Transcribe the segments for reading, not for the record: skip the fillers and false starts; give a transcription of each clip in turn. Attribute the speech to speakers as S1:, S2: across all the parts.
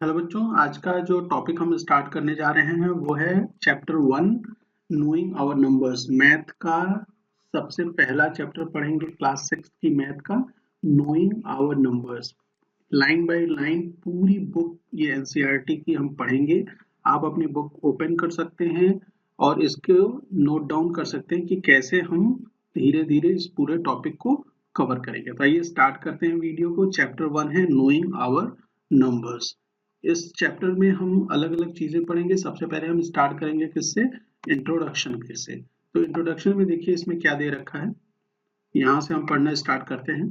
S1: Hello बच्चों, आज का जो टॉपिक हम स्टार्ट करने जा रहे हैं वो है chapter 1 knowing our numbers. Math का सबसे पहला चैप्टर पढ़ेंगे क्लास 6 की मैथ का, knowing our numbers. Line by line पूरी बुक ये एनसीईआरटी की हम पढ़ेंगे। आप अपनी बुक ओपन कर सकते हैं और इसको नोट डाउन कर सकते हैं कि कैसे हम धीरे धीरे इस पूरे टॉपिक को कवर करेंगे। तो आइए स्टार्ट करते हैं वीडियो को। चैप्टर 1 है नोइंग आवर नंबर्स। इस चैप्टर में हम अलग अलग चीजें पढ़ेंगे। सबसे पहले हम स्टार्ट करेंगे किससे, इंट्रोडक्शन से। तो इंट्रोडक्शन में देखिए इसमें क्या दे रखा है, यहाँ से हम पढ़ना स्टार्ट करते हैं।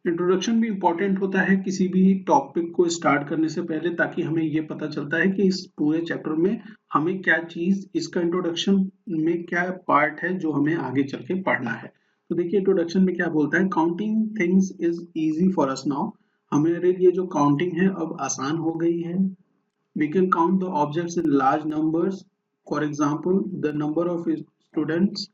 S1: इंट्रोडक्शन भी इम्पोर्टेंट होता है किसी भी टॉपिक को स्टार्ट करने से पहले, ताकि हमें ये पता चलता है कि इस पूरे चैप्टर में हमें क्या चीज, इसका इंट्रोडक्शन में क्या पार्ट है जो हमें आगे चल के पढ़ना है। तो देखिए इंट्रोडक्शन में क्या बोलता है, counting things is easy for us now. हमारे लिए जो काउंटिंग है अब आसान हो गई है। We can count the objects in large numbers. For example, the number of students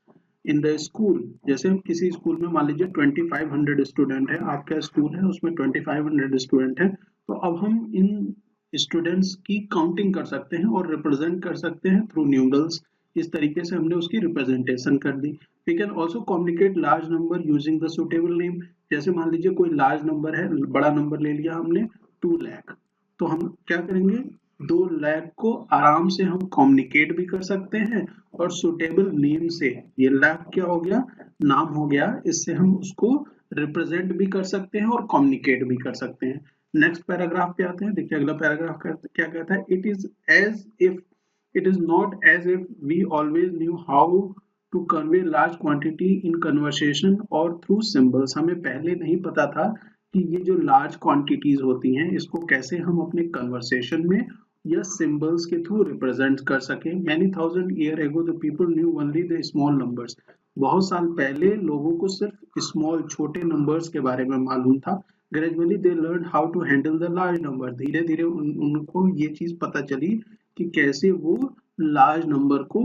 S1: in the school. जैसे हम किसी स्कूल में मान लीजिए 2500 स्टूडेंट है, आपका स्कूल है उसमें 2500 स्टूडेंट है, तो अब हम इन स्टूडेंट्स की काउंटिंग कर सकते हैं और रिप्रेजेंट कर सकते हैं थ्रू न्यूमरल्स। इस तरीके से हमने उसकी रिप्रेजेंटेशन कर दी। We can also communicate large number using the suitable name. जैसे मान लीजिए कोई लार्ज नंबर है, बड़ा नंबर ले लिया हमने 2 लाख, तो हम क्या करेंगे, 2 लाख को आराम से हम कम्युनिकेट भी कर सकते हैं और सुटेबल नेम से, ये लाख क्या हो गया, नाम हो गया, इससे हम उसको रिप्रेजेंट भी कर सकते हैं और कम्युनिकेट भी कर सकते हैं। नेक्स्ट पैराग्राफ पे आते हैं। देखिए अगला पैराग्राफ क्या कहता है, it is not as if we always knew how to convey large quantity in conversation और थ्रू सिंबल्स। हमें पहले नहीं पता था कि ये जो लार्ज क्वांटिटीज होती हैं इसको कैसे हम अपने कन्वर्सेशन में या सिंबल्स के थ्रू रिप्रेजेंट कर सके। Many thousand year ago the people new only the small numbers. बहुत साल पहले लोगों को सिर्फ स्मॉल छोटे नंबर्स के बारे में मालूम था। Gradually they learn how to handle the large number. धीरे धीरे उनको ये चीज पता चली कि कैसे वो लार्ज नंबर को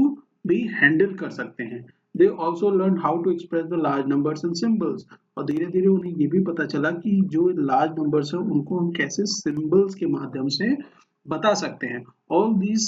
S1: भी हैंडल कर सकते हैं। They also learn how to express the large numbers in symbols. और धीरे धीरे उन्हें ये भी पता चला कि जो लार्ज नंबर्स है उनको हम कैसे सिंबल्स के माध्यम से बता सकते हैं। All these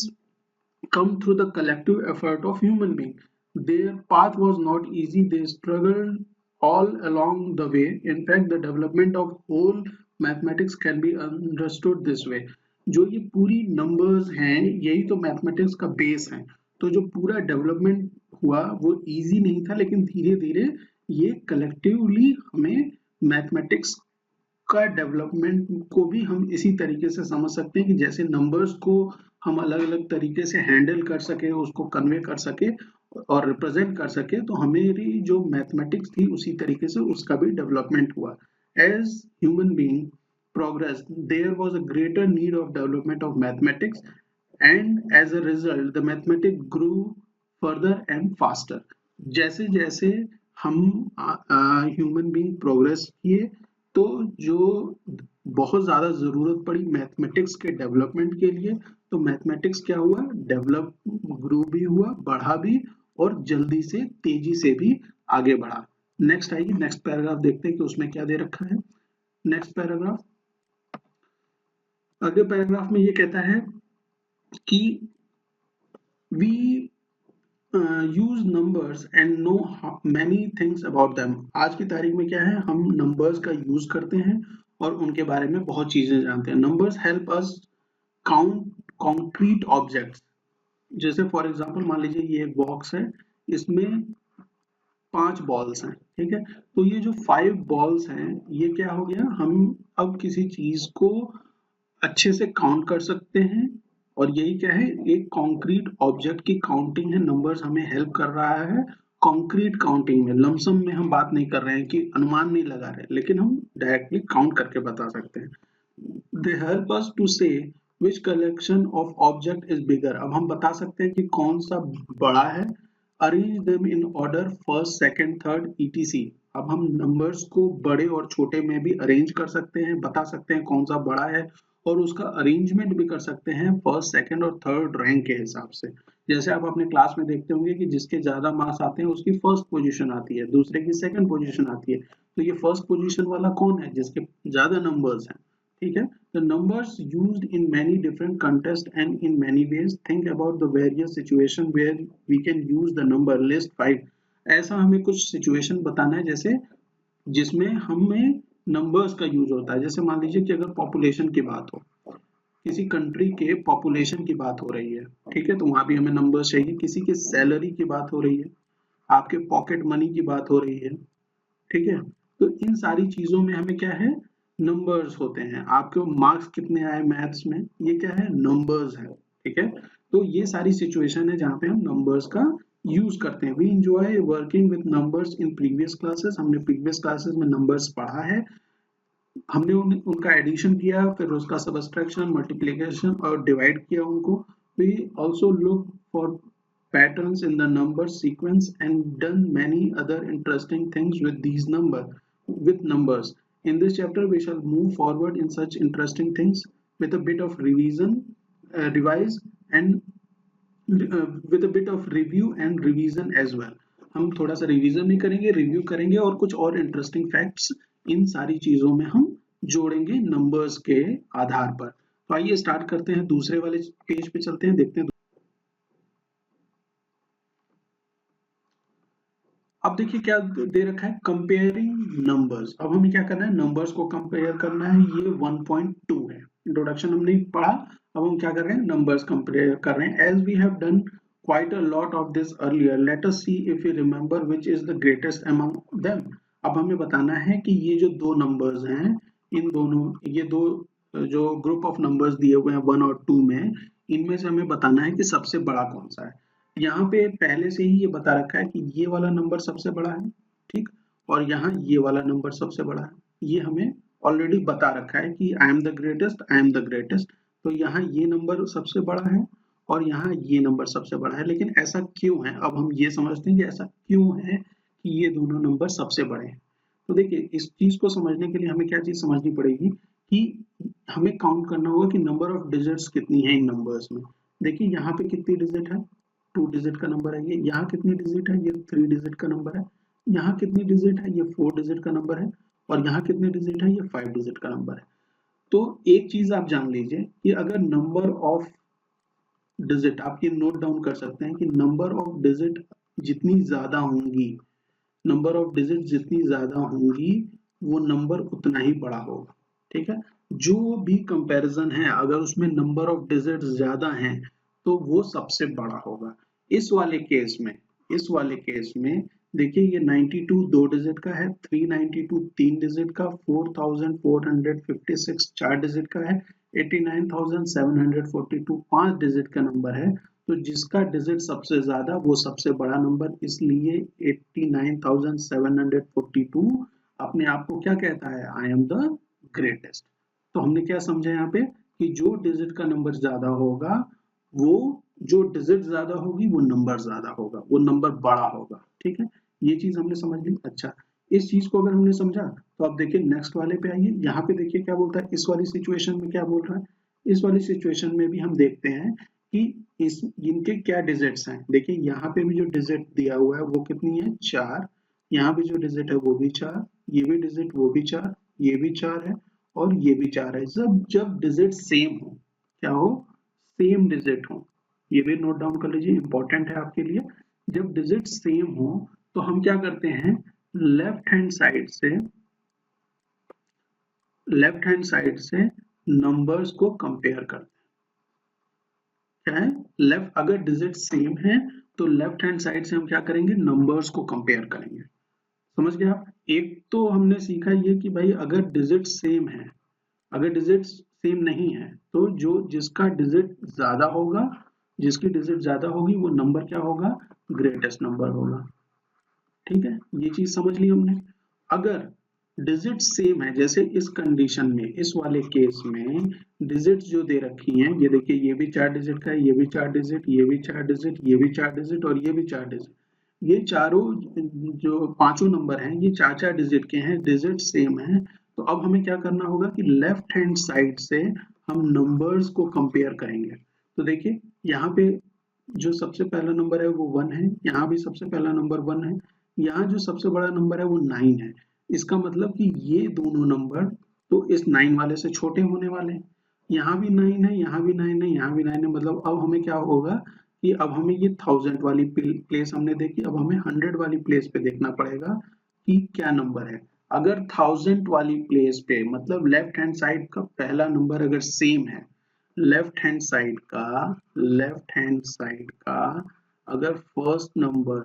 S1: come through the collective effort of human being. Their path was not easy. They struggled all along the way. In fact, the development of whole mathematics can be understood this way. जो ये पूरी numbers हैं यही तो mathematics का base है। तो जो पूरा डेवलपमेंट हुआ वो इजी नहीं था, लेकिन धीरे धीरे ये कलेक्टिवली हमें मैथमेटिक्स का डेवलपमेंट को भी हम इसी तरीके से समझ सकते हैं कि जैसे नंबर्स को हम अलग अलग तरीके से हैंडल कर सके, उसको कन्वे कर सके और रिप्रेजेंट कर सके, तो हमेरी जो मैथमेटिक्स थी उसी तरीके से उसका भी डेवलपमेंट हुआ। As human being progressed, there was a greater need of development of mathematics, and as a result, the mathematics grew further and faster. जैसे जैसे हम ह्यूमन बीइंग प्रोग्रेस किए, तो जो बहुत ज्यादा जरूरत पड़ी मैथमेटिक्स के डेवलपमेंट के लिए, तो मैथमेटिक्स क्या हुआ, डेवलप, ग्रो भी हुआ, बढ़ा भी, और जल्दी से तेजी से भी आगे बढ़ा। नेक्स्ट आइए, नेक्स्ट पैराग्राफ देखते हैं कि उसमें क्या दे रखा है। नेक्स्ट पैराग्राफ, अगले पैराग्राफ में ये कहता है कि we use numbers and know many things about them. आज की तारीख में क्या है, हम नंबर्स का यूज करते हैं और उनके बारे में बहुत चीजें जानते हैं। Numbers help us count concrete objects. जैसे फॉर एग्जांपल मान लीजिए ये एक बॉक्स है, इसमें 5 बॉल्स हैं, ठीक है। तो ये जो 5 बॉल्स हैं ये क्या हो गया, हम अब किसी चीज को अच्छे से काउंट कर सकते हैं। और यही क्या है, एक कॉन्क्रीट ऑब्जेक्ट की काउंटिंग है। नंबर्स हमें हेल्प कर रहा है कॉन्क्रीट काउंटिंग में। लमसम में हम बात नहीं कर रहे हैं कि अनुमान नहीं लगा रहे, लेकिन हम डायरेक्टली काउंट करके बता सकते हैं। They help us to say which collection of object is bigger. अब हम बता सकते हैं कि कौन सा बड़ा है। Arrange them in order first second third etc. अब हम नंबर्स को बड़े और छोटे में भी अरेंज कर सकते हैं, बता सकते हैं कौन सा बड़ा है, और उसका अरेंजमेंट भी कर सकते हैं फर्स्ट सेकंड और थर्ड रैंक के हिसाब से। जैसे आप अपने क्लास में देखते होंगे कि जिसके ज्यादा मार्क्स आते हैं उसकी फर्स्ट पोजीशन आती है, दूसरे की सेकंड पोजीशन आती है। तो ये फर्स्ट पोजीशन वाला कौन है, जिसके ज्यादा नंबर्स हैं, ठीक है। The numbers used in many different context and in many ways, think about the various situation where we can use the number, list 5। ऐसा हमें कुछ सिचुएशन बताना है जैसे जिसमें हमें नंबर्स का यूज होता है। जैसे मान लीजिए कि अगर पॉपुलेशन की बात हो, किसी कंट्री के पॉपुलेशन की बात हो रही है, ठीक है, तो वहां भी हमें नंबर्स चाहिए। किसी के सैलरी की बात हो रही है, आपके पॉकेट मनी की बात हो रही है, ठीक है, तो इन सारी चीजों में हमें क्या है, नंबर्स होते हैं। आपके मार्क्स कितने आए मैथ्स में, ये क्या है, नंबर्स है, ठीक है। तो ये सारी सिचुएशन है जहाँ पे हम नंबर्स का यूज करते हैं। We enjoy working with numbers in previous classes, हमने प्रीवियस क्लासेस में नंबर्स पढ़ा है। हमने उनका एडिशन किया, फिर उसका सबट्रैक्शन, मल्टीप्लिकेशन और डिवाइड किया उनको। We also look for patterns in the number sequence and done many other interesting things with numbers. In this chapter we shall move forward in such interesting things with a bit of revise and with a bit of review and revision as well. हम थोड़ा सा revision भी करेंगे, review करेंगे और कुछ और interesting facts in सारी चीजों में हम जोड़ेंगे नंबर्स के आधार पर। तो आइए स्टार्ट करते हैं, दूसरे वाले पेज पे चलते हैं, देखते हैं। अब देखिए क्या दे रखा है, कंपेयरिंग नंबर्स। अब हमें क्या करना है, नंबर्स को कंपेयर करना है। ये 1.2 है, इंट्रोडक्शन हमने पढ़ा। अब हम क्या कर रहे हैं, नंबर्स कंपेयर कर रहे हैं। As we have done quite a lot of this earlier, let us see if you remember which is the greatest among them. अब हमें बताना है कि ये जो दो नंबर्स हैं, इन दोनों, ये दो जो ग्रुप ऑफ नंबर्स दिए हुए हैं 1 और 2 में, इनमें से हमें बताना है कि सबसे बड़ा कौन सा है। यहाँ पे पहले से ही ये बता रखा है कि ये वाला नंबर सबसे बड़ा है, ठीक, और यहाँ ये वाला नंबर सबसे बड़ा है। ये हमें ऑलरेडी बता रखा है कि I am the greatest, I am the greatest. तो यहाँ ये नंबर सबसे बड़ा है और यहाँ ये नंबर सबसे बड़ा है। लेकिन ऐसा क्यों है, अब हम ये समझते हैं कि ऐसा क्यों है कि ये दोनों नंबर सबसे बड़े हैं। तो देखिए, इस चीज को समझने के लिए हमें क्या चीज समझनी पड़ेगी कि हमें काउंट करना होगा कि नंबर ऑफ डिजिट्स कितनी है इन नंबर्स में। देखिए यहाँ पे कितनी डिजिट है, 2 डिजिट का नंबर है ये। यहाँ कितनी डिजिट है, ये 3 डिजिट का नंबर है। यहाँ कितनी डिजिट है, ये 4 डिजिट का नंबर है। और यहाँ कितनी डिजिट है, ये 5 डिजिट का नंबर है। तो एक चीज आप जान लीजिए कि अगर नंबर ऑफ डिजिट, आप ये नोट डाउन कर सकते हैं कि नंबर ऑफ डिजिट जितनी ज्यादा होंगी, नंबर ऑफ डिजिट जितनी ज्यादा होंगी, वो नंबर उतना ही बड़ा होगा, ठीक है। जो भी कंपैरिजन है, अगर उसमें नंबर ऑफ डिजिट ज्यादा हैं तो वो सबसे बड़ा होगा। इस वाले केस में, इस वाले केस में देखिए, ये 92 दो डिजिट का है, 392 तीन डिजिट का, 4456 चार डिजिट का है, 89,742 पांच डिजिट का नंबर है। तो जिसका डिजिट सबसे ज्यादा वो सबसे बड़ा नंबर, इसलिए 89,742 अपने आप को क्या कहता है, आई एम द ग्रेटेस्ट। तो हमने क्या समझा यहाँ पे कि जो डिजिट का नंबर ज्यादा होगा, वो जो डिजिट ज्यादा होगी वो नंबर ज्यादा होगा, वो नंबर बड़ा होगा, ठीक है। ये चीज हमने समझ ली। अच्छा, इस चीज को अगर हमने समझा तो अब देखिए नेक्स्ट वाले पे आइए। यहाँ पे देखिए क्या बोलता है, इस वाली सिचुएशन में क्या बोल रहा है। इस वाली सिचुएशन में भी हम देखते हैं कि इस इनके क्या डिजिट्स हैं। देखिए यहाँ पे भी जो डिजिट दिया हुआ है वो कितनी है, 4। यहाँ भी जो डिजिट है वो भी 4, ये भी डिजिट, वो भी 4, ये भी 4 है और ये भी 4 है। जब जब डिजिट सेम हो, क्या हो, सेम डिजिट हो, ये भी नोट डाउन कर लीजिए, इंपॉर्टेंट है आपके लिए। जब डिजिट सेम हो तो हम क्या करते हैं, लेफ्ट हैंड साइड से, लेफ्ट हैंड साइड से नंबर्स को कंपेयर करते हैं। क्या है, लेफ्ट, अगर डिजिट सेम है तो लेफ्ट हैंड साइड से हम क्या करेंगे, नंबर्स को कंपेयर करेंगे। समझ गए आप। एक तो हमने सीखा ये कि भाई अगर डिजिट सेम है, अगर डिजिट सेम नहीं है तो जो जिसका डिजिट ज्यादा होगा, जिसकी डिजिट ज्यादा होगी वो नंबर क्या होगा, ग्रेटेस्ट नंबर होगा, ठीक है। ये चीज समझ ली हमने। अगर डिजिट सेम है, जैसे इस कंडीशन में, इस वाले केस में डिजिट जो दे रखी हैं, ये देखिए, ये भी 4 डिजिट का है, ये भी 4 डिजिट, ये भी 4 डिजिट, ये भी 4 डिजिट और ये भी 4 डिजिट। ये चारों जो पांचों नंबर हैं ये 4-4 डिजिट के हैं, डिजिट सेम है। तो अब हमें क्या करना होगा कि लेफ्ट हैंड साइड से हम नंबर्स को कंपेयर करेंगे। तो देखिए यहाँ पे जो सबसे पहला नंबर है वो 1 है, यहाँ भी सबसे पहला नंबर 1 है, यहाँ जो सबसे बड़ा नंबर है वो 9 है। इसका मतलब कि ये दोनों नंबर तो इस 9 वाले से छोटे होने वाले हैं। यहाँ भी 9 है, यहाँ भी 9 है, यहाँ भी 9 है, मतलब अब हमें क्या होगा कि अब हमें ये 1000 वाली प्लेस हमने देखी, अब हमें 100 वाली प्लेस पे देखना पड़ेगा कि क्या नंबर है। अगर 1000 वाली प्लेस पे मतलब लेफ्ट हैंड साइड का पहला नंबर अगर सेम है, लेफ्ट हैंड साइड का अगर फर्स्ट नंबर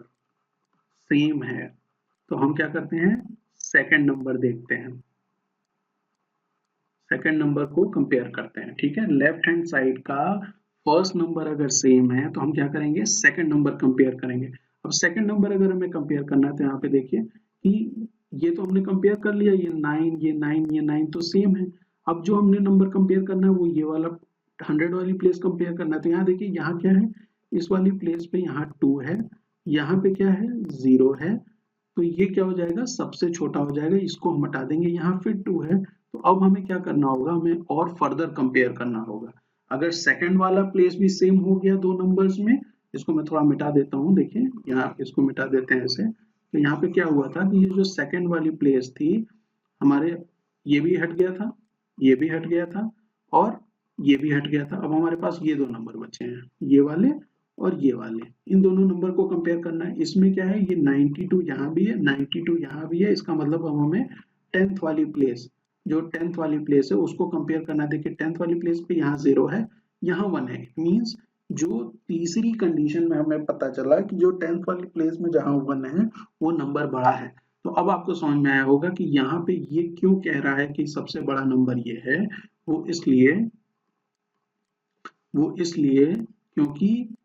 S1: सेम है तो हम क्या करते हैं, सेकंड नंबर देखते हैं, सेकंड नंबर को कंपेयर करते हैं। ठीक है, लेफ्ट हैंड साइड का फर्स्ट नंबर अगर सेम है तो हम क्या करेंगे, सेकंड नंबर कंपेयर करेंगे। अब सेकंड नंबर अगर हमें कंपेयर करना है तो यहाँ पे देखिए कि ये तो हमने कंपेयर कर लिया, ये 9 ये 9 ये 9 तो सेम है। अब जो हमने नंबर कंपेयर करना है वो ये वाला 100 वाली प्लेस कंपेयर करना है। तो यहाँ देखिए यहाँ क्या है, इस वाली प्लेस पे यहाँ 2 है, यहाँ पे क्या है 0 है, तो ये क्या हो जाएगा, सबसे छोटा हो जाएगा, इसको हम हटा देंगे। यहाँ फिर 2 है, तो अब हमें क्या करना होगा, हमें और फर्दर कंपेयर करना होगा। अगर सेकंड वाला प्लेस भी सेम हो गया दो नंबर्स में, इसको मैं थोड़ा मिटा देता हूँ, देखिए यहाँ इसको मिटा देते हैं ऐसे। तो यहाँ पे क्या हुआ था कि ये जो सेकंड वाली प्लेस थी हमारे, ये भी हट गया था, ये भी हट गया था और ये भी हट गया था। अब हमारे पास ये दो नंबर बचे हैं, ये वाले और ये वाले, इन दोनों नंबर को कंपेयर करना है। इसमें क्या है, ये 92 यहाँ भी है, 92 यहाँ भी है, इसका मतलब अब हमें 10th वाली प्लेस, जो 10th वाली प्लेस है उसको कंपेयर करना है। देखिए 10th वाली प्लेस पे यहाँ 0 है, यहाँ 1 है, इट मींस जो तीसरी कंडीशन में हमें पता चला कि जो 10th वाली प्लेस में जहाँ 1 है वो नंबर बड़ा है। तो अब आपको समझ में आया होगा कि यहाँ पे ये क्यों कह रहा है कि सबसे बड़ा नंबर ये है। वो इसलिए क्योंकि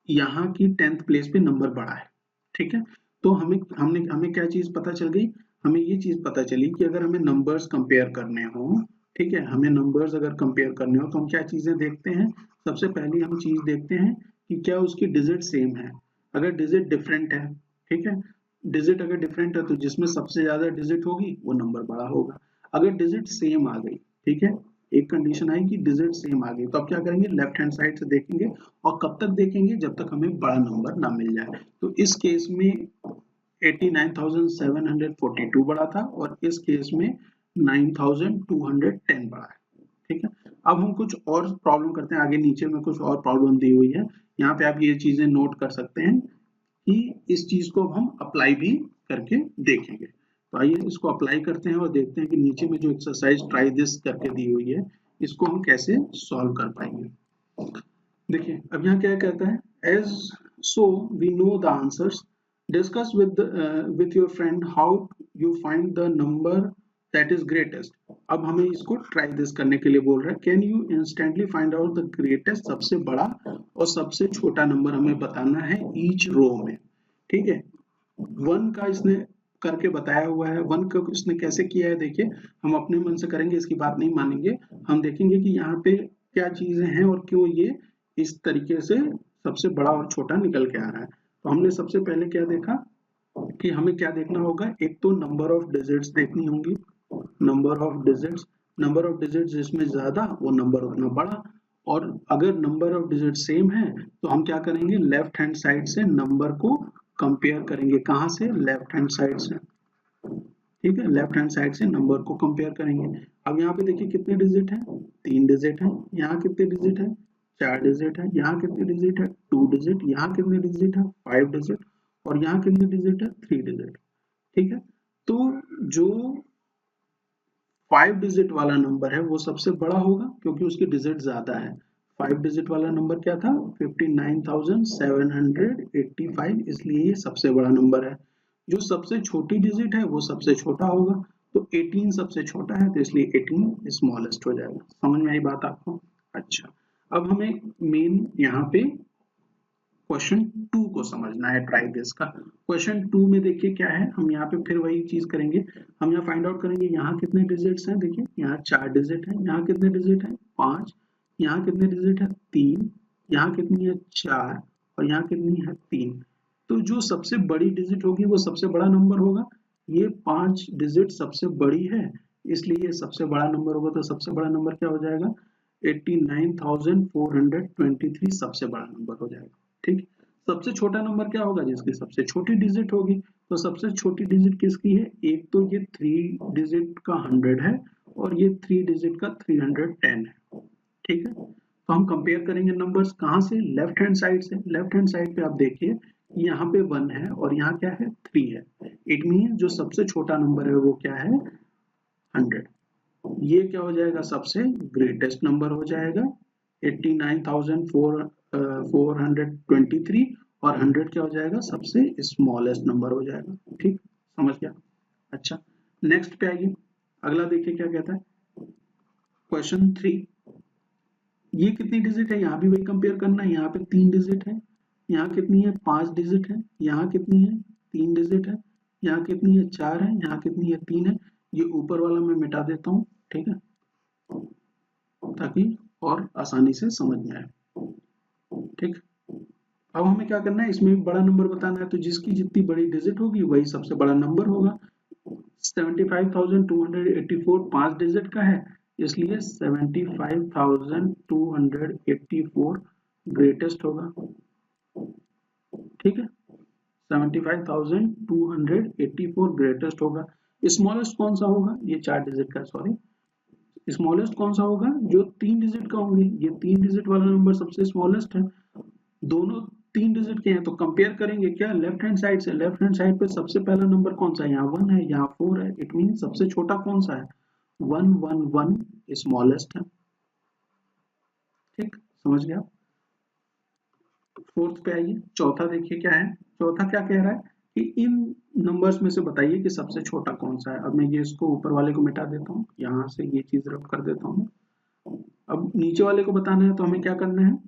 S1: यहाँ की 10th प्लेस पे नंबर बड़ा है। ठीक है, तो हमें क्या चीज पता चल गई, हमें ये चीज पता चली कि अगर हमें नंबर्स कंपेयर करने हो, ठीक है, हमें नंबर्स अगर कंपेयर करने हो तो हम क्या चीजें देखते हैं। सबसे पहली हम चीज देखते हैं कि क्या उसकी डिजिट सेम है। अगर डिजिट डिफरेंट है, ठीक है, डिजिट अगर डिफरेंट है तो जिसमें सबसे ज्यादा डिजिट होगी वो नंबर बड़ा होगा। अगर डिजिट सेम आ गई, ठीक है, एक कंडीशन आई कि डिजिट सेम आ गई, तो अब क्या करेंगे, लेफ्ट हैंड साइड से देखेंगे और कब तक देखेंगे, जब तक हमें बड़ा नंबर ना मिल जाए। तो इस केस में 89,742 बड़ा था और इस केस में 9,210 बड़ा है। ठीक है, अब हम कुछ और प्रॉब्लम करते हैं, आगे नीचे में कुछ और प्रॉब्लम दी हुई है, यहाँ पे आप ये चीजें नोट कर सकते हैं कि इस चीज को हम अप्लाई भी करके देखेंगे। तो आइए इसको अप्लाई करते हैं और देखते हैं कि नीचे में जो एक्सरसाइज ट्राई दिस करके दी हुई है इसको हम कैसे सॉल्व कर पाएंगे। देखिए अब यहाँ क्या कहता है, as so we know the answers, discuss with your friend how you find the number that is greatest. अब हमें इसको ट्राई दिस करने के लिए बोल रहा है, can you instantly find out the greatest, सबसे बड़ा और सबसे छोटा नंबर हमें बताना है ईच रो में। ठीक है, 1 का इसने करके बताया हुआ है, 1 को इसने कैसे किया है, देखिए हम अपने मन से करेंगे, इसकी बात नहीं मानेंगे। हम देखेंगे कि यहाँ पे क्या चीजें हैं और क्यों ये इस तरीके से सबसे बड़ा और छोटा निकल के आ रहा है। तो हमने सबसे पहले क्या देखा कि हमें क्या देखना होगा, एक तो नंबर ऑफ डिजिट्स देखनी होंगी, नंबर ऑफ डिजिट्स जिसमें ज्यादा वो नंबर उतना बड़ा। और अगर नंबर ऑफ डिजिट सेम है तो हम क्या करेंगे, लेफ्ट हैंड साइड से नंबर को कंपेयर करेंगे, कहाँ से, लेफ्ट हैंड साइड से। ठीक है, लेफ्ट हैंड साइड से नंबर को कंपेयर करेंगे। अब यहाँ पे देखिए कितने डिजिट है, 3 डिजिट है, यहाँ कितने डिजिट है, 4 डिजिट है, यहाँ कितने डिजिट है, 2 डिजिट, यहाँ कितने डिजिट है, 5 डिजिट, और यहाँ कितने डिजिट है, 3 डिजिट। ठीक है, तो जो 5 डिजिट वाला नंबर है वो सबसे बड़ा होगा क्योंकि उसकी डिजिट ज्यादा है। 5 डिजिट वाला नंबर क्या था, 59,785, इसलिए ये सबसे बड़ा नंबर है। जो सबसे छोटी डिजिट है वो सबसे छोटा होगा, तो 18 सबसे छोटा है तो इसलिए 18 स्मॉलेस्ट हो जाएगा। समझ में आई बात आपको? अच्छा, अब हमें मेन यहाँ पे क्वेश्चन 2 को समझना है, ट्राई दिस का। क्वेश्चन 2 में देखिए क्या है, हम यहाँ पे फिर वही चीज करेंगे, हम यहाँ फाइंड आउट करेंगे यहाँ कितने डिजिट्स हैं। देखिए यहाँ 4 डिजिट है, यहाँ कितने डिजिट है, 5, यहाँ कितने डिजिट है, 3, यहाँ कितनी है, 4, और यहाँ कितनी है, 3। तो जो सबसे बड़ी डिजिट होगी वो सबसे बड़ा नंबर होगा। ये 5 डिजिट सबसे बड़ी है इसलिए ये सबसे बड़ा नंबर होगा, तो सबसे बड़ा नंबर क्या हो जाएगा, 89,423 सबसे बड़ा नंबर हो जाएगा। ठीक, सबसे छोटा नंबर क्या होगा, जिसकी सबसे छोटी डिजिट होगी। तो सबसे छोटी डिजिट किसकी है, एक तो ये 3 डिजिट का 100 है और ये 3 डिजिट का 310 है। ठीक है, तो हम कंपेयर करेंगे नंबर्स कहाँ से, लेफ्ट हैंड साइड से। लेफ्ट हैंड साइड पे आप देखिए यहाँ पे 1 है और यहाँ क्या है 3 है। इट मीन जो सबसे छोटा नंबर है वो क्या है 100। ये क्या हो जाएगा सबसे ग्रेटेस्ट नंबर हो जाएगा 89,423 और 100 क्या हो जाएगा सबसे स्मॉलेस्ट नंबर हो जाएगा। ठीक, समझ गया। अच्छा, नेक्स्ट पे आइए, अगला देखिए क्या कहता है क्वेश्चन 3। ये कितनी डिजिट है, यहाँ भी वही कंपेयर करना है। यहाँ पे 3 डिजिट है, यहाँ कितनी है 5 डिजिट है, यहाँ कितनी है 3 डिजिट है, यहाँ कितनी है 4 है, यहाँ कितनी है 3 है। ये ऊपर वाला मैं मिटा देता हूँ, ठीक है, ताकि और आसानी से समझ में आए। ठीक, अब हमें क्या करना है, इसमें बड़ा नंबर बताना है, तो जिसकी जितनी बड़ी डिजिट होगी वही सबसे बड़ा नंबर होगा। 75,284 5 डिजिट का है, इसलिए 75,284 ग्रेटेस्ट होगा। ठीक है, 75,284 ग्रेटेस्ट होगा। स्मॉलेस्ट कौन सा होगा, ये 4 डिजिट का, सॉरी, स्मॉलेस्ट कौन सा होगा जो 3 डिजिट का होंगे। ये 3 डिजिट वाला नंबर सबसे स्मॉलेस्ट है, दोनों 3 डिजिट के हैं, तो कंपेयर करेंगे क्या लेफ्ट हैंड साइड से। लेफ्ट हैंड साइड पे सबसे पहला नंबर कौन सा है, यहाँ 1 है, यहाँ 4 है। इट मीन सबसे छोटा कौन सा है 111 स्मॉलेस्ट है। ठीक, समझ गया। फोर्थ पे आइए, चौथा देखिए क्या है। चौथा क्या कह रहा है कि इन नंबर्स में से बताइए कि सबसे छोटा कौन सा है। अब मैं ये इसको ऊपर वाले को मिटा देता हूँ, यहाँ से ये चीज रब कर देता हूँ। अब नीचे वाले को बताना है तो हमें क्या करना है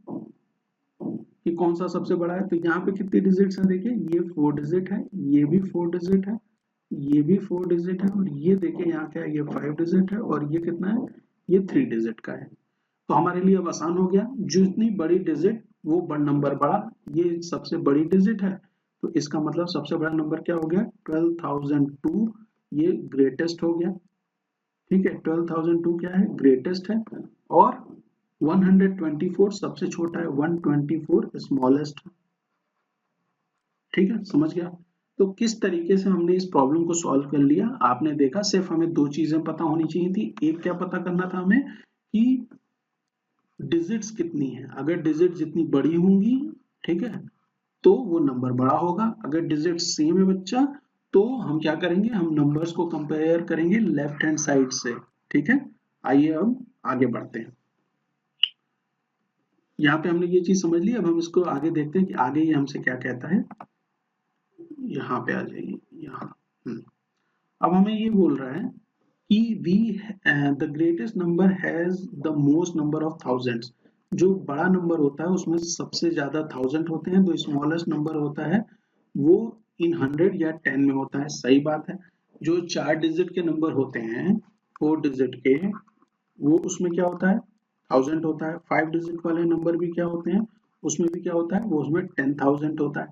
S1: कि कौन सा सबसे बड़ा है। तो यहाँ पे कितनी डिजिट्स है देखिए, ये 4 डिजिट है, ये भी 4 डिजिट है, ये भी 4 डिजिट है, और ये देखिए यहाँ क्या है, ये 5 डिजिट है, और ये कितना है, ये 3 डिजिट का है। तो हमारे लिए अब आसान हो गया, जितनी बड़ी डिजिट वो बड़ा नंबर बड़ा, ये सबसे बड़ी डिजिट है, तो इसका मतलब सबसे बड़ा नंबर क्या हो गया 12,002, ये ग्रेटेस्ट हो गया। ठीक है, 12,002 क्या है ग्रेटेस्ट है, और 124 सबसे छोटा है, 124 स्मॉलेस्ट है। ठीक है, समझ गया। तो किस तरीके से हमने इस प्रॉब्लम को सॉल्व कर लिया, आपने देखा। सिर्फ हमें 2 चीजें पता होनी चाहिए थी। एक क्या पता करना था हमें कि डिजिट्स कितनी है, अगर डिजिट जितनी बड़ी होंगी, ठीक है, तो वो नंबर बड़ा होगा। अगर डिजिट सेम है बच्चा, तो हम क्या करेंगे, हम नंबर्स को कंपेयर करेंगे लेफ्ट हैंड साइड से। ठीक है, आइए अब आगे बढ़ते हैं। यहाँ पे हमने ये चीज समझ ली, अब हम इसको आगे देखते हैं कि आगे ये हमसे क्या कहता है। यहाँ पे आ जाइए, यहाँ अब हमें ये बोल रहा है कि we the greatest number has the most number of thousands. जो बड़ा नंबर होता है उसमें सबसे ज्यादा 1000 होते हैं, तो स्मॉलेस्ट नंबर होता है वो इन 100 या 10 में होता है। सही बात है। जो 4 डिजिट के नंबर होते हैं 4 डिजिट के, वो उसमें क्या होता है 1000 होता है। 5 डिजिट वाले नंबर भी क्या होते हैं, उसमें भी क्या होता है, वो उसमें 10,000 होता है।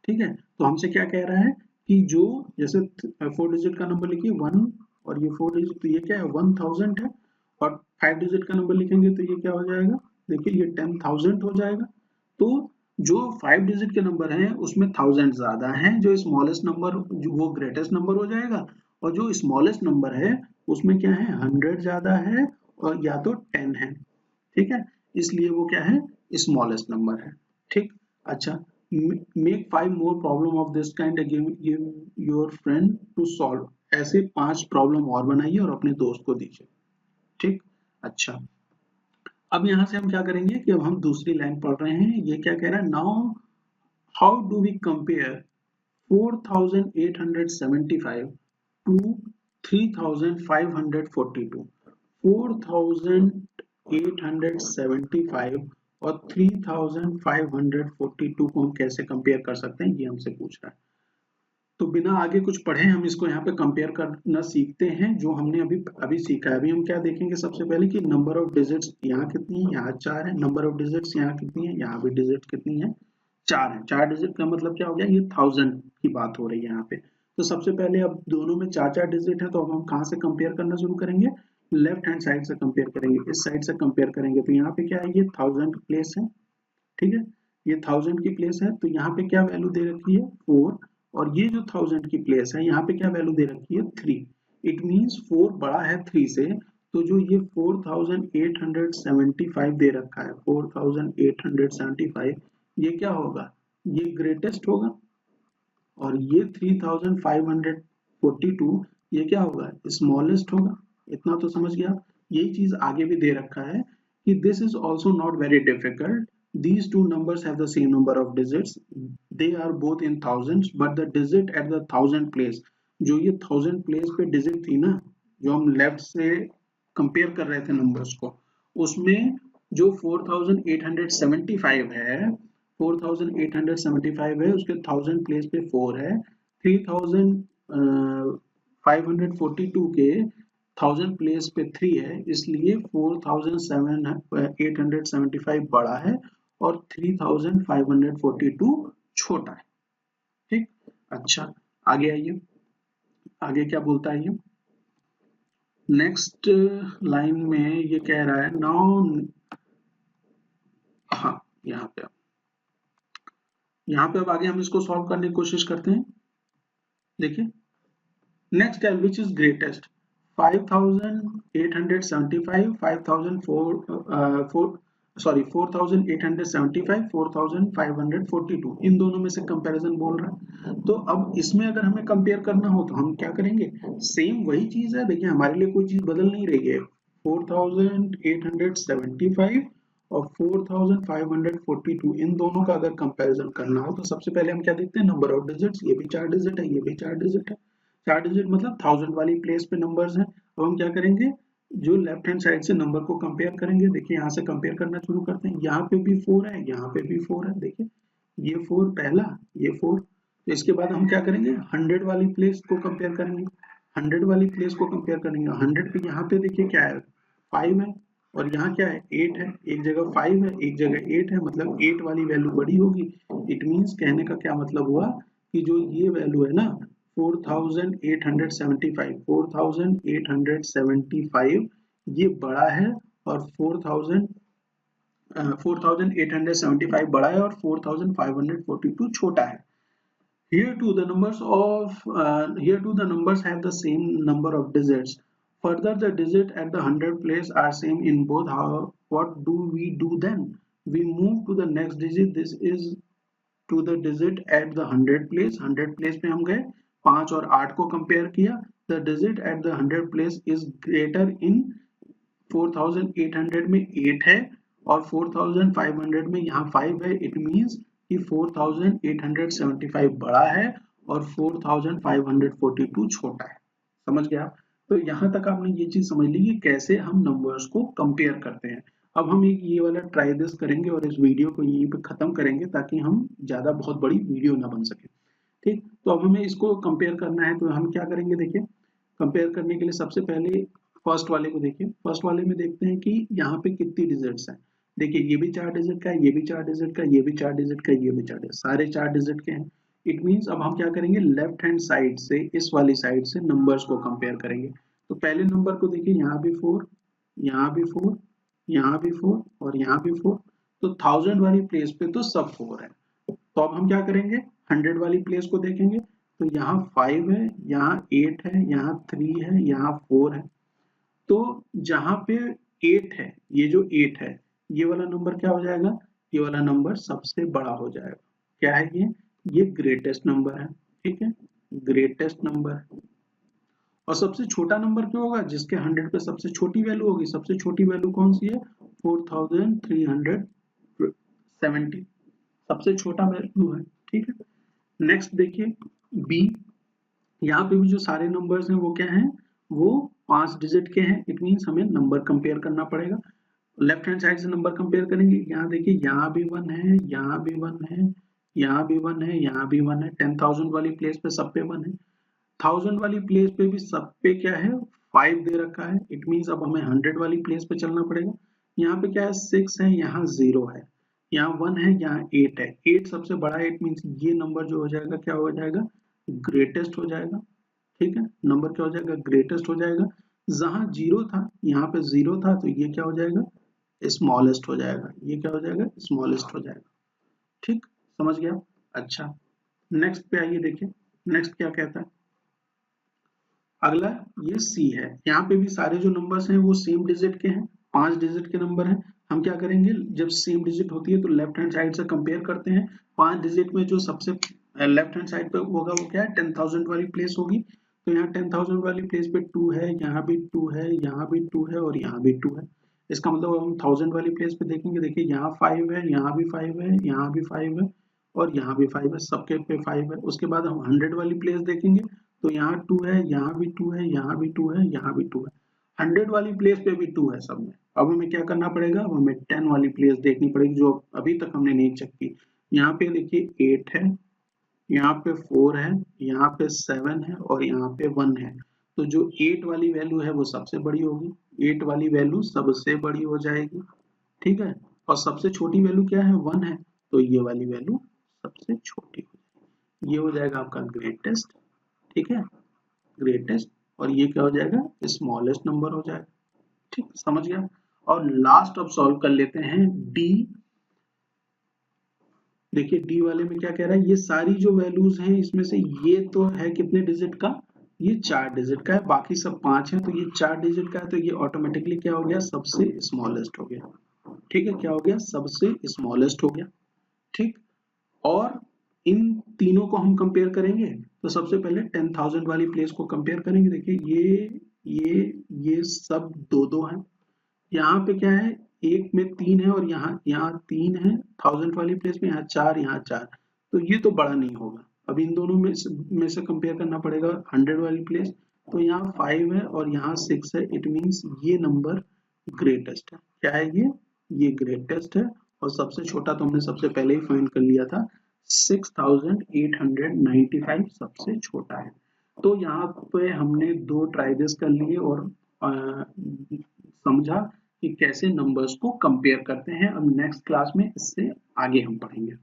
S1: ठीक है, तो हमसे क्या कह रहा है कि जो जैसे 4 डिजिट का नंबर लिखिए 1, और ये 4 डिजिट, तो ये क्या है 1000 है, और 5 डिजिट का नंबर लिखेंगे तो ये क्या हो जाएगा, देखिए ये 10,000 हो जाएगा। तो जो 5 डिजिट के नंबर हैं उसमें 1000 ज्यादा हैं, जो स्मॉलेस्ट नंबर वो ग्रेटेस्ट नंबर हो जाएगा, और जो स्मॉलेस्ट नंबर है उसमें क्या है 100 ज्यादा है, और या तो 10 है। ठीक है, इसलिए वो क्या है स्मॉलेस्ट नंबर है। ठीक, अच्छा, make 5 more problem of this kind give your friend to solve. ऐसे 5 प्रॉब्लम और बनाइए और अपने दोस्त को दीजिए। ठीक, अच्छा, अब यहाँ से हम क्या करेंगे कि अब हम दूसरी लाइन पढ़ रहे हैं। ये क्या कह रहा है, now how do we compare 4,875 to 3,542। 4,875 और 3,542 को हम कैसे कंपेयर कर सकते हैं, ये हमसे पूछ रहा है। तो बिना आगे कुछ पढ़े हम इसको यहाँ पे कंपेयर करना सीखते हैं, जो हमने अभी अभी सीखा है। अभी हम क्या देखेंगे, सबसे पहले कि नंबर ऑफ डिजिट्स यहाँ कितनी है, यहाँ 4 है। नंबर ऑफ डिजिट्स यहाँ कितनी है, यहाँ भी डिजिट कितनी है 4 है। 4 डिजिट का मतलब क्या हो गया, ये 1000 की बात हो रही है यहाँ पे। तो सबसे पहले अब दोनों में 4 डिजिट है, तो अब हम कहाँ से कंपेयर करना शुरू करेंगे, लेफ्ट हैंड साइड से कंपेयर करेंगे, इस साइड से कंपेयर करेंगे। तो यहाँ पे क्या है, ये 1000 प्लेस है। ठीक है, ये 1000 की प्लेस है, तो यहाँ पे क्या वैल्यू दे रखी है 4, और ये जो 1000 की प्लेस है यहाँ पे क्या वैल्यू दे रखी है 3। इट मींस 4 बड़ा है 3 से, तो जो ये 4875 दे रखा है, 4875, ये क्या होगा, ये ग्रेटेस्ट होगा। और ये 3542 ये क्या होगा, स्मॉलेस्ट होगा। इतना तो समझ गया। यही चीज आगे भी दे रखा है कि this is also not very difficult, these two numbers have the same number of digits, they are both in thousands, but the digit at the thousand place, जो ये थाउजेंड प्लेस पे डिजिट थी ना, जो हम लेफ्ट से compare कर रहे थे नंबर्स को, उसमें जो 4875 है, 4875 है, उसके थाउजेंड प्लेस पे 4 है, 3542 के थाउजेंड प्लेस पे 3 है, इसलिए 4875 बड़ा है और 3542 छोटा है। ठीक, अच्छा आगे आइए, आगे क्या बोलता है ये नेक्स्ट लाइन में, ये कह रहा है नाउ, हाँ यहाँ पे अब आगे हम इसको सॉल्व करने की कोशिश करते हैं। देखिए नेक्स्ट है विच इज ग्रेटेस्ट, 5875, 4875, 4542, इन दोनों में से कंपैरिजन बोल रहा है। तो अब इसमें अगर हमें कंपेयर करना हो तो हम क्या करेंगे, सेम वही चीज है। देखिए हमारे लिए कोई चीज बदल नहीं रही है, 4875 और 4542, इन दोनों का अगर कंपैरिजन करना हो तो सबसे पहले हम क्या देखते हैं, नंबर ऑफ डिजिट्स, ये भी 4 डिजिट है, ये भी 4 डिजिट है। 4 डिजिट मतलब थाउजेंड वाली प्लेस पे नंबर्स हैं। अब हम क्या करेंगे, जो लेफ्ट हैंड साइड से नंबर को कंपेयर करेंगे। देखिए यहाँ से कंपेयर करना शुरू करते हैं, यहाँ पे भी 4 है, यहाँ पे भी 4 है। देखिए ये 4 पहला, ये 4, तो इसके बाद हम क्या करेंगे, 100 वाली प्लेस को कंपेयर करेंगे, 100 वाली प्लेस को कंपेयर करेंगे। 100 पे यहाँ पे देखिए क्या है, 5 है, और यहाँ क्या है, 8 है। एक जगह 5 है, एक जगह 8 है, मतलब 8 वाली वैल्यू बड़ी होगी। इट मीन्स कहने का क्या मतलब हुआ कि जो ये वैल्यू है ना 4875, 4875 ये बड़ा है, और 4875 बड़ा है और 4542 छोटा है। Here too the numbers have the same number of digits. Further, the digit at the 100 place are same in both. How, what do we do then? We move to the next digit. This is to the digit at the 100 place. 100 place पे हम गए, 5 और 8 को compare किया। The digit at the 100 place is greater in 4800 में 8 है और 4500 में यहाँ 5 है। इट मीन्स कि 4875 बड़ा है और 4542 छोटा है। समझ गया? तो यहाँ तक आपने ये चीज समझ ली कि कैसे हम नंबर्स को कंपेयर करते हैं। अब हम एक ये वाला ट्राई दिस करेंगे और इस वीडियो को यहीं पे खत्म करेंगे ताकि हम ज्यादा बहुत बड़ी वीडियो ना बन सके। ठीक, तो अब हमें इसको कंपेयर करना है, तो हम क्या करेंगे, देखिए कंपेयर करने के लिए सबसे पहले फर्स्ट वाले को देखिए। फर्स्ट वाले में देखते हैं कि यहाँ पे कितनी डिजिट्स हैं। देखिए ये भी 4 डिजिट का है, ये भी 4 डिजिट का, ये भी 4 डिजिट का, ये भी 4 डिजिट, सारे 4 डिजिट के हैं। इट मीन्स अब हम क्या करेंगे, लेफ्ट हैंड साइड से, इस वाली साइड से नंबर्स को कंपेयर करेंगे। तो पहले नंबर को देखिए, यहाँ भी 4, यहाँ भी 4, यहाँ भी 4 और यहाँ भी 4, तो 1000 वाली प्लेस पे तो सब 4 है। तो अब हम क्या करेंगे, 100 वाली प्लेस को देखेंगे, तो यहाँ 5 है, यहाँ 8 है, यहाँ 3 है, यहाँ 4 है। तो जहां पे 8 है, ये जो 8 है, ये वाला नंबर क्या हो जाएगा, ये वाला नंबर सबसे बड़ा हो जाएगा। क्या है ये ग्रेटेस्ट नंबर है। ठीक है, ग्रेटेस्ट नंबर। और सबसे छोटा नंबर क्यों होगा, जिसके 100 पे सबसे छोटी वैल्यू होगी। सबसे छोटी वैल्यू कौन सी है, 4370, सबसे छोटा वैल्यू है। ठीक है, नेक्स्ट देखिए बी, यहाँ पे भी जो सारे नंबर्स हैं वो क्या हैं, वो 5 डिजिट के हैं। इट मीन्स हमें नंबर कंपेयर करना पड़ेगा। लेफ्ट हैंड साइड से नंबर कंपेयर करेंगे, यहाँ देखिए यहाँ भी 1 है, यहाँ भी 1 है, यहाँ भी 1 है, यहाँ भी 1 है। 10,000 वाली प्लेस पे सब पे 1 है। 1000 वाली प्लेस पे भी सब पे क्या है, 5 दे रखा है। इट मीन्स अब हमें 100 वाली प्लेस पे चलना पड़ेगा। यहाँ पे क्या है, 6 है, यहाँ 0 है, यहाँ 1 है, यहाँ 8 है। 8 सबसे बड़ा है, इट मीन्स ये नंबर जो हो जाएगा क्या हो जाएगा, ग्रेटेस्ट हो जाएगा। ठीक है, नंबर क्या हो जाएगा, ग्रेटेस्ट हो जाएगा। जहां 0 था, यहाँ पे 0 था, तो ये क्या हो जाएगा, स्मॉलेस्ट हो जाएगा। ये क्या हो जाएगा, स्मॉलेस्ट हो जाएगा। ठीक, समझ गया? अच्छा, नेक्स्ट पे आइए, देखिए नेक्स्ट क्या कहता है। अगला ये सी है, यहाँ पे भी सारे जो नंबर्स हैं वो सेम डिजिट के हैं, 5 डिजिट के नंबर हैं। हम क्या करेंगे, जब सेम डिजिट होती है तो लेफ्ट हैंड साइड से कंपेयर करते हैं। 5 डिजिट में जो सबसे लेफ्ट हैंड साइड पे होगा वो क्या है, 10,000 वाली प्लेस होगी। तो यहाँ 10,000 वाली प्लेस पे 2 है, यहाँ भी 2 है, यहाँ भी 2 है और यहाँ भी 2 है। इसका मतलब हम 1000 वाली प्लेस पे देखेंगे, देखिए यहाँ 5 है, यहाँ भी 5 है, यहाँ भी 5 है और यहाँ भी 5 है, सबके पे 5 है। उसके बाद हम 100 वाली प्लेस देखेंगे तो यहाँ 2 है, यहाँ भी 2 है, यहाँ भी 2 है, यहाँ भी 2 है। 100 वाली प्लेस पे भी 2 है सब में। अब हमें क्या करना पड़ेगा, अब हमें 10 वाली प्लेस देखनी पड़ेगी जो अभी तक हमने नहीं चेक की। यहाँ पे देखिए 8 है, यहाँ पे 4 है, यहाँ पे 7 है और यहाँ पे 1 है। तो जो 8 वाली वैल्यू है वो सबसे बड़ी होगी, 8 वाली वैल्यू सबसे बड़ी हो जाएगी, ठीक है। और सबसे छोटी वैल्यू क्या है, 1 है, तो ये वाली वैल्यू सबसे छोटी हो जाएगी। ये हो जाएगा आपका ग्रेटेस्ट, ठीक है, ग्रेटेस्ट। और ये क्या हो जाएगा, स्मॉलेस्ट नंबर हो जाएगा, ठीक, समझ गया। और लास्ट अब सॉल्व कर लेते हैं डी। देखिए डी वाले में क्या कह रहा है, ये सारी जो वैल्यूज हैं इसमें से ये तो है कितने डिजिट का, ये 4 डिजिट का है, बाकी सब 5 है, तो ये 4 डिजिट का है, तो ये ऑटोमेटिकली क्या हो गया, सबसे स्मॉलेस्ट हो गया, ठीक है, क्या हो गया, सबसे स्मॉलेस्ट हो गया, ठीक। और इन तीनों को हम कंपेयर करेंगे तो सबसे पहले 10,000 वाली प्लेस को कंपेयर करेंगे। देखिए ये सब दो दो हैं, यहाँ पे क्या है, एक में 3 है और यहाँ यहाँ 3 है 1000 वाली प्लेस में, यहाँ 4, यहाँ 4, तो ये तो बड़ा नहीं होगा। अब इन दोनों में से कंपेयर करना पड़ेगा 100 वाली प्लेस, तो यहाँ 5 है और यहाँ 6 है, इट मींस ये नंबर ग्रेटेस्ट है। क्या है ये ग्रेटेस्ट है। और सबसे छोटा तो हमने सबसे पहले ही फाइंड कर लिया था, 6895 सबसे छोटा है। तो यहाँ पे हमने 2 ट्राइजेस कर लिए और समझा कि कैसे नंबर्स को कंपेयर करते हैं। अब नेक्स्ट क्लास में इससे आगे हम पढ़ेंगे।